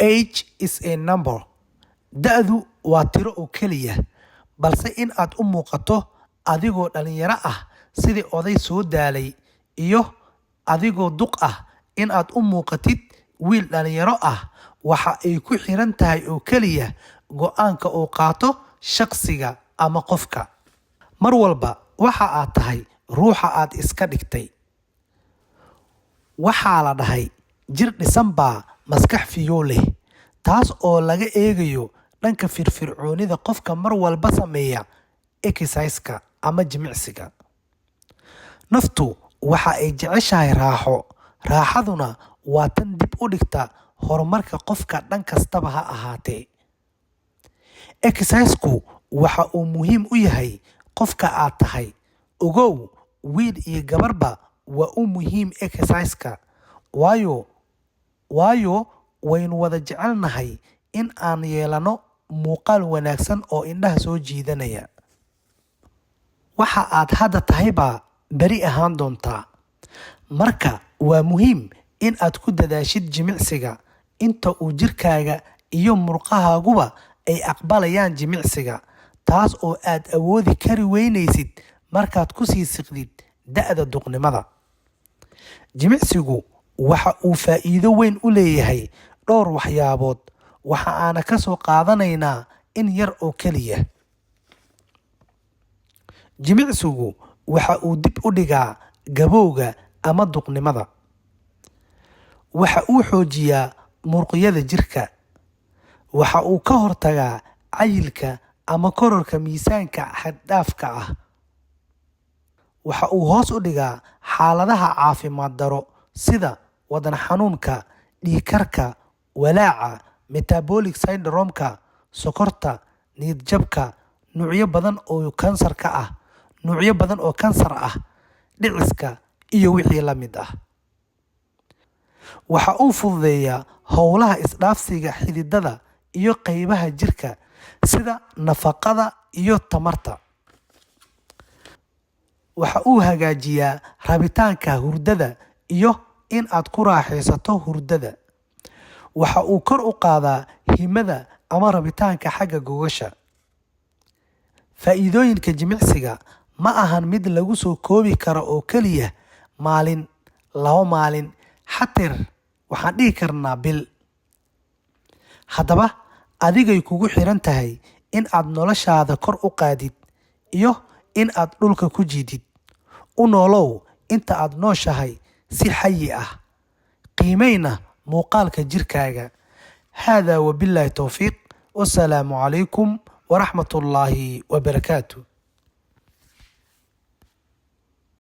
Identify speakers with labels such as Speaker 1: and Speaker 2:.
Speaker 1: Age is a number. Da'du waa tiro oo keliya, balse in aad u muuqato adigoo dhalinyaro ah sidii oday soo daalay iyo adigoo duq ah in aad u muuqatid wiil dhalinyaro ah waxa ay ku xiran tahay oo keliya go'aanka uu qaato shaqsiga ama qofka. Mar walba waxa aad tahay ruuxa aad iska dhigtay. Waxaa la dhahay jir dhisan baa maskax fiyo leh, taas oo laga eegayo dhanka firfircoonida qofka mar walba sameeya exercise-ka ama jimicsiga. Naftu waxa ay jeceshahay raaxo, raaxaduna waa tan dib u dhigta horumarka qofka dhan kastaba ha ahaatee. Exercise-ku waxa uu muhiim u yahay qofka aad tahay. Ogow, wiil iyo gabarba waa u muhiim exercise-ka, waayo waynu wada jecelnahay in aan yeelano muuqaal wanaagsan oo indhaha soo jiidanaya. Waxa aad hadda tahay baa beri ahaan doontaa. Marka waa muhiim in aad ku dadaashid jimicsiga inta uu jirkaaga iyo murqahaaguba ay aqbalayaan jimicsiga, taas oo aad awoodi kari weynaysid markaad ku sii siqdid da'da duqnimada. Jimicsigu waxa uu faa'iido weyn u leeyahay dhowr waxyaabood, waxa aana ka soo qaadanaynaa in yar oo keliya. Jimicsigu waxa uu dib u dhigaa gabowga ama duqnimada. Waxa uu xoojiyaa muruqyada jirka. Waxa uu ka hortagaa cayilka ama kororka miisaanka xad-dhaafka ah. Waxa uu hoos u dhigaa xaaladaha caafimaad daro sida wadne xanuunka, dhiig karka, walaaca, metabolic syndrome-ka, sokorta, niyad jabka, nuucyo badan oo kansar ah, dhiciska iyo wixii la mid ah. Waxa uu fududeeyaa howlaha isdhaafsiga xididada iyo qaybaha jirka sida nafaqada iyo tamarta. Waxa uu hagaajiyaa rabitaanka hurdada iyo in aad ku raaxaysato hurdada. Waxa uu kor u qaadaa himada ama rabitaanka xagga gogasha. Faa'iidooyinka jimicsiga ma ahan mid lagu soo koobi karo oo keliya maalin, 2 maalin, xataa waxaan dhihi karnaa bil. Haddaba adigay kugu xiran tahay in aad noloshaada kor u qaadid iyo in aad dhulka ku jiidid. U noolow inta aad nooshahay si xayi ah. Qiimeyna muuqaalka jirkaaga. Hada wabillahi tawfiiq. Wassalaamu calaykum waraxmatullaahi wabarakaatuh.